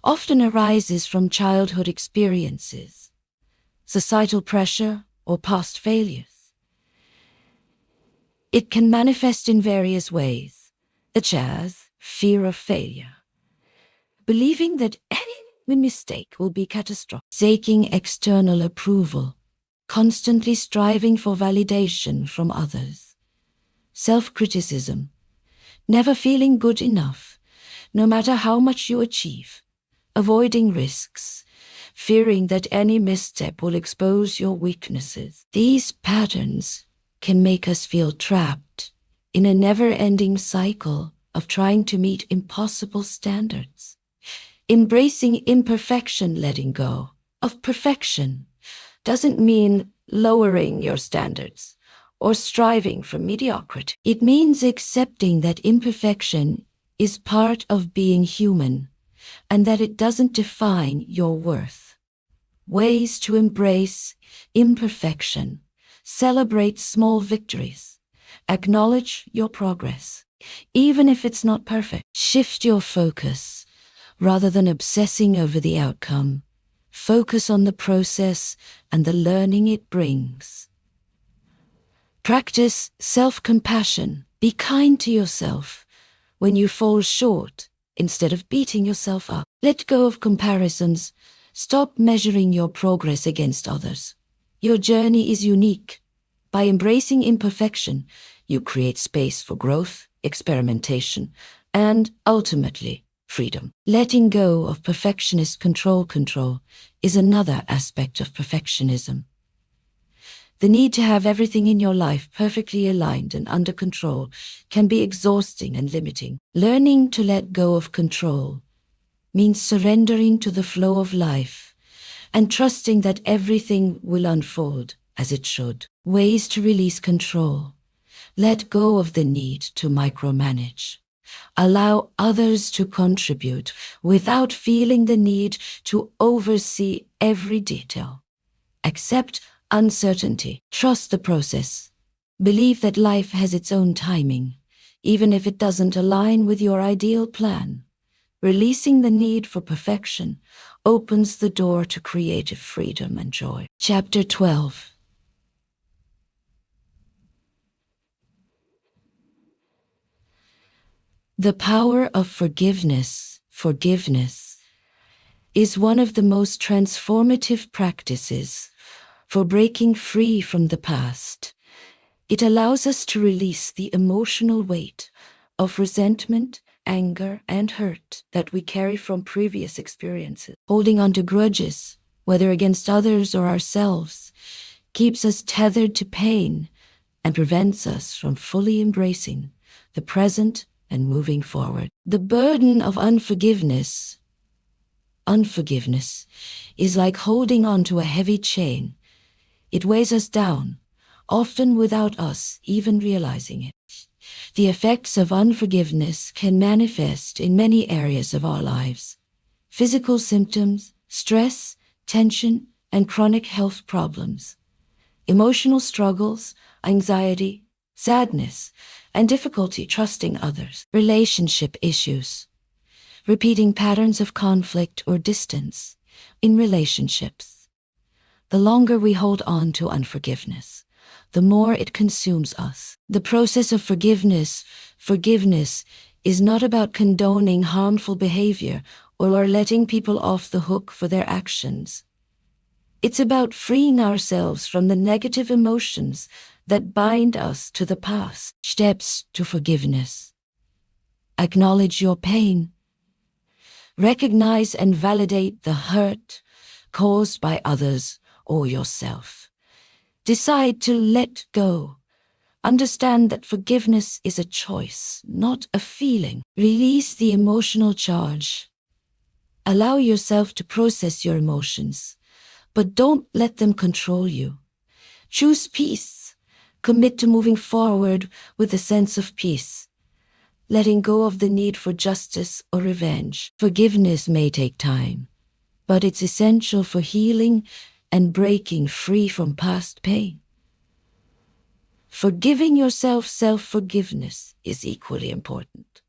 often arises from childhood experiences, societal pressure, or past failures. It can manifest in various ways, such as fear of failure, believing that any mistake will be catastrophic, seeking external approval, constantly striving for validation from others, self-criticism, never feeling good enough, no matter how much you achieve, avoiding risks, fearing that any misstep will expose your weaknesses. These patterns can make us feel trapped in a never-ending cycle of trying to meet impossible standards. Embracing imperfection, letting go of perfection, doesn't mean lowering your standards or striving for mediocrity. It means accepting that imperfection is part of being human and that it doesn't define your worth. Ways to embrace imperfection: celebrate small victories, acknowledge your progress, even if it's not perfect. Shift your focus. Rather than obsessing over the outcome, focus on the process and the learning it brings. Practice self-compassion. Be kind to yourself when you fall short instead of beating yourself up. Let go of comparisons. Stop measuring your progress against others. Your journey is unique. By embracing imperfection, you create space for growth, experimentation, and ultimately, freedom. Letting go of perfectionist control is another aspect of perfectionism. The need to have everything in your life perfectly aligned and under control can be exhausting and limiting. Learning to let go of control means surrendering to the flow of life and trusting that everything will unfold as it should. Ways to release control. Let go of the need to micromanage. Allow others to contribute without feeling the need to oversee every detail. Accept uncertainty. Trust the process. Believe that life has its own timing, even if it doesn't align with your ideal plan. Releasing the need for perfection opens the door to creative freedom and joy. Chapter 12. The power of forgiveness. Forgiveness is one of the most transformative practices for breaking free from the past. It allows us to release the emotional weight of resentment, anger, and hurt that we carry from previous experiences. Holding on to grudges, whether against others or ourselves, keeps us tethered to pain and prevents us from fully embracing the present and moving forward. The burden of unforgiveness is like holding on to a heavy chain. It weighs us down, often without us even realizing it. The effects of unforgiveness can manifest in many areas of our lives. Physical symptoms, stress, tension, and chronic health problems. Emotional struggles, anxiety, sadness, and difficulty trusting others. Relationship issues. Repeating patterns of conflict or distance in relationships. The longer we hold on to unforgiveness, the more it consumes us. The process of forgiveness is not about condoning harmful behavior or letting people off the hook for their actions. It's about freeing ourselves from the negative emotions that bind us to the past. Steps to forgiveness. Acknowledge your pain. Recognize and validate the hurt caused by others or yourself. Decide to let go. Understand that forgiveness is a choice, not a feeling. Release the emotional charge. Allow yourself to process your emotions, but don't let them control you. Choose peace. Commit to moving forward with a sense of peace, letting go of the need for justice or revenge. Forgiveness may take time, but it's essential for healing and breaking free from past pain. Forgiving yourself, self-forgiveness is equally important.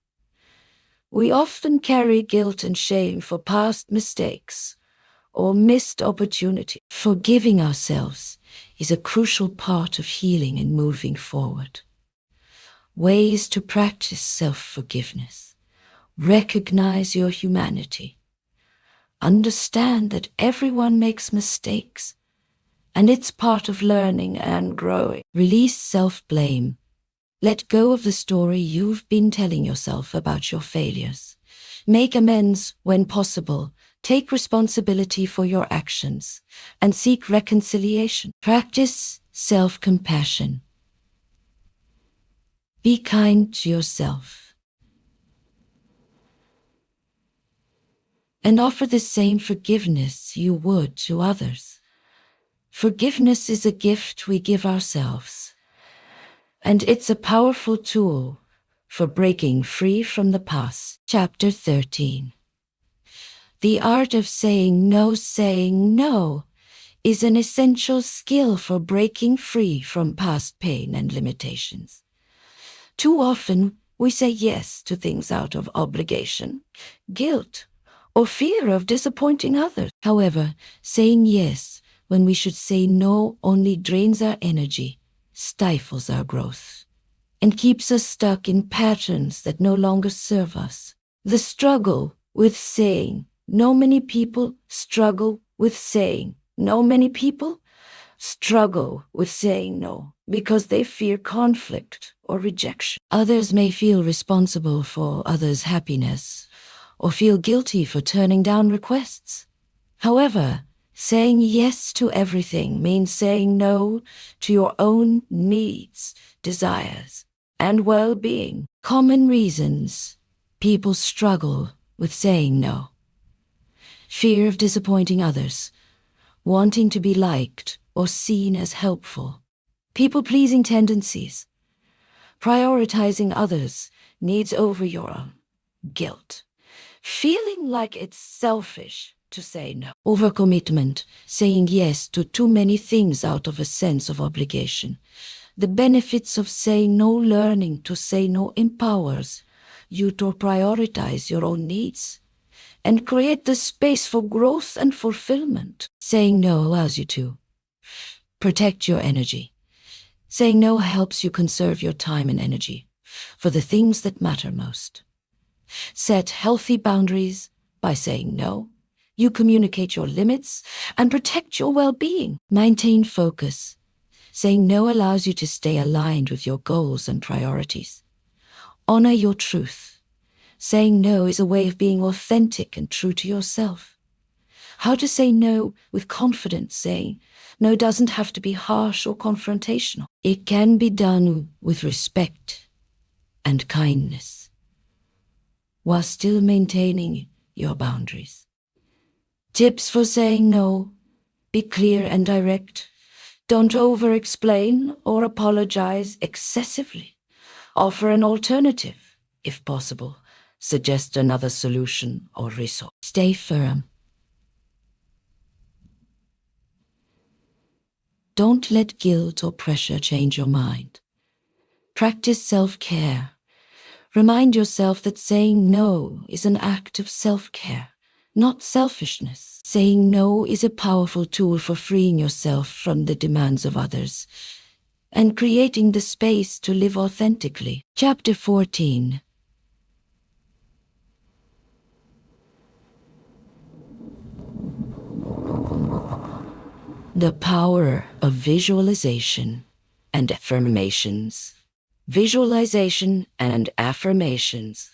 We often carry guilt and shame for past mistakes or missed opportunity. Forgiving ourselves is a crucial part of healing and moving forward. Ways to practice self-forgiveness. Recognize your humanity. Understand that everyone makes mistakes, and it's part of learning and growing. Release self-blame. Let go of the story you've been telling yourself about your failures. Make amends when possible. Take responsibility for your actions and seek reconciliation. Practice self-compassion. Be kind to yourself and offer the same forgiveness you would to others. Forgiveness is a gift we give ourselves, and it's a powerful tool for breaking free from the past. Chapter 13. The art of saying no is an essential skill for breaking free from past pain and limitations. Too often, we say yes to things out of obligation, guilt, or fear of disappointing others. However, saying yes when we should say no only drains our energy, stifles our growth, and keeps us stuck in patterns that no longer serve us. The struggle with saying no, many people struggle with saying no. Many people struggle with saying no because they fear conflict or rejection. Others may feel responsible for others' happiness or feel guilty for turning down requests. However, saying yes to everything means saying no to your own needs, desires, and well-being. Common reasons people struggle with saying no: fear of disappointing others, wanting to be liked or seen as helpful, people-pleasing tendencies, prioritizing others' needs over your own, guilt, feeling like it's selfish to say no, overcommitment, saying yes to too many things out of a sense of obligation. The benefits of saying no: learning to say no empowers you to prioritize your own needs and create the space for growth and fulfillment. Saying no allows you to protect your energy. Saying no helps you conserve your time and energy for the things that matter most. Set healthy boundaries. By saying no, you communicate your limits and protect your well-being. Maintain focus. Saying no allows you to stay aligned with your goals and priorities. Honor your truth. Saying no is a way of being authentic and true to yourself. How to say no with confidence. Saying no doesn't have to be harsh or confrontational. It can be done with respect and kindness, while still maintaining your boundaries. Tips for saying no: be clear and direct. Don't over-explain or apologize excessively. Offer an alternative, if possible. Suggest another solution or resource. Stay firm. Don't let guilt or pressure change your mind. Practice self-care. Remind yourself that saying no is an act of self-care, not selfishness. Saying no is a powerful tool for freeing yourself from the demands of others and creating the space to live authentically. Chapter 14. The power of visualization and affirmations. Visualization and affirmations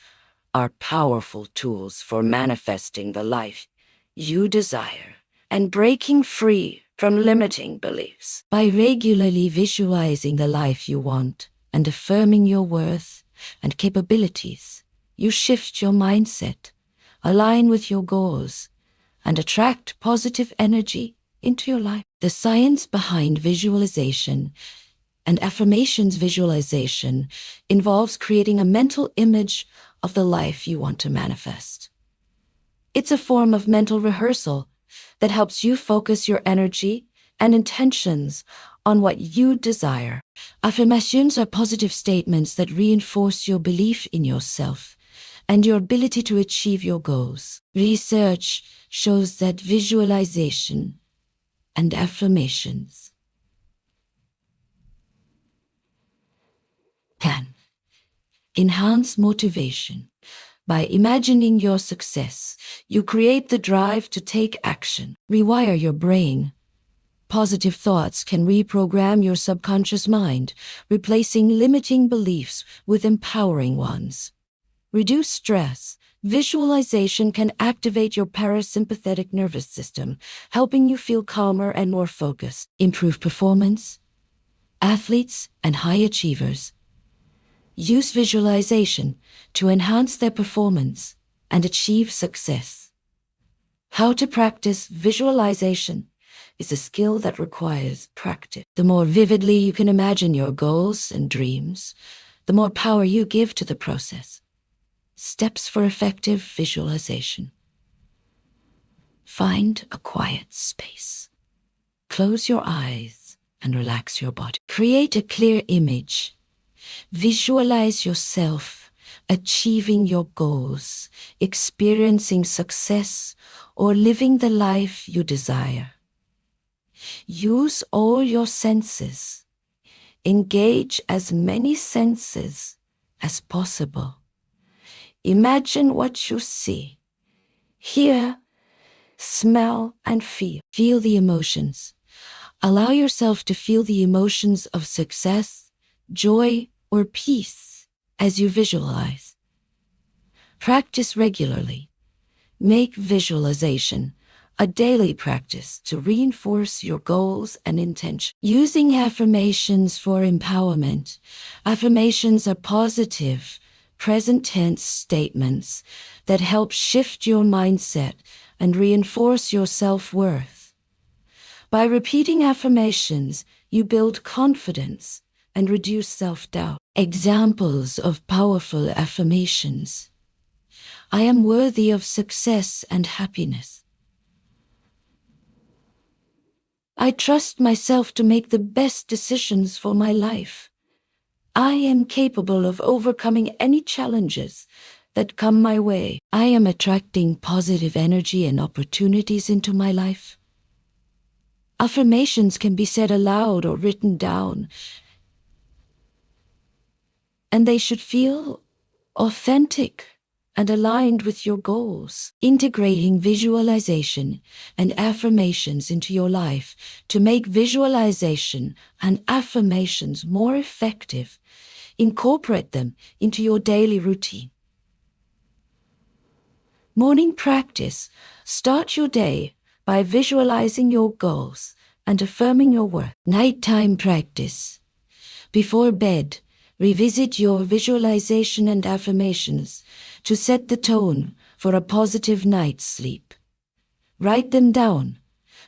are powerful tools for manifesting the life you desire and breaking free from limiting beliefs. By regularly visualizing the life you want and affirming your worth and capabilities, you shift your mindset, align with your goals, and attract positive energy into your life. The science behind visualization and affirmations. Visualization involves creating a mental image of the life you want to manifest. It's a form of mental rehearsal that helps you focus your energy and intentions on what you desire. Affirmations are positive statements that reinforce your belief in yourself and your ability to achieve your goals. Research shows that visualization and affirmations can enhance motivation. By imagining your success, you create the drive to take action. Rewire your brain. Positive thoughts can reprogram your subconscious mind, replacing limiting beliefs with empowering ones. Reduce stress. Visualization can activate your parasympathetic nervous system, helping you feel calmer and more focused. Improve performance. Athletes and high achievers use visualization to enhance their performance and achieve success. How to practice visualization is a skill that requires practice. The more vividly you can imagine your goals and dreams, the more power you give to the process. Steps for effective visualization. Find a quiet space. Close your eyes and relax your body. Create a clear image. Visualize yourself achieving your goals, experiencing success, or living the life you desire. Use all your senses. Engage as many senses as possible. Imagine what you see, hear, smell, and feel. Feel the emotions. Allow yourself to feel the emotions of success, joy, or peace as you visualize. Practice regularly. Make visualization a daily practice to reinforce your goals and intention. Using affirmations for empowerment. Affirmations are positive, present tense statements that help shift your mindset and reinforce your self-worth. By repeating affirmations, you build confidence and reduce self-doubt. Examples of powerful affirmations. I am worthy of success and happiness. I trust myself to make the best decisions for my life. I am capable of overcoming any challenges that come my way. I am attracting positive energy and opportunities into my life. Affirmations can be said aloud or written down, and they should feel authentic and aligned with your goals. Integrating visualization and affirmations into your life to make visualization and affirmations more effective. Incorporate them into your daily routine. Morning practice. Start your day by visualizing your goals and affirming your worth. Nighttime practice. Before bed, revisit your visualization and affirmations to set the tone for a positive night's sleep. Write them down.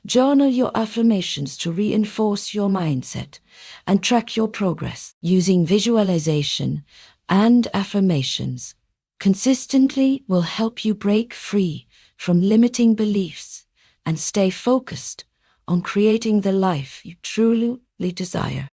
Journal your affirmations to reinforce your mindset and track your progress. Using visualization and affirmations consistently will help you break free from limiting beliefs and stay focused on creating the life you truly desire.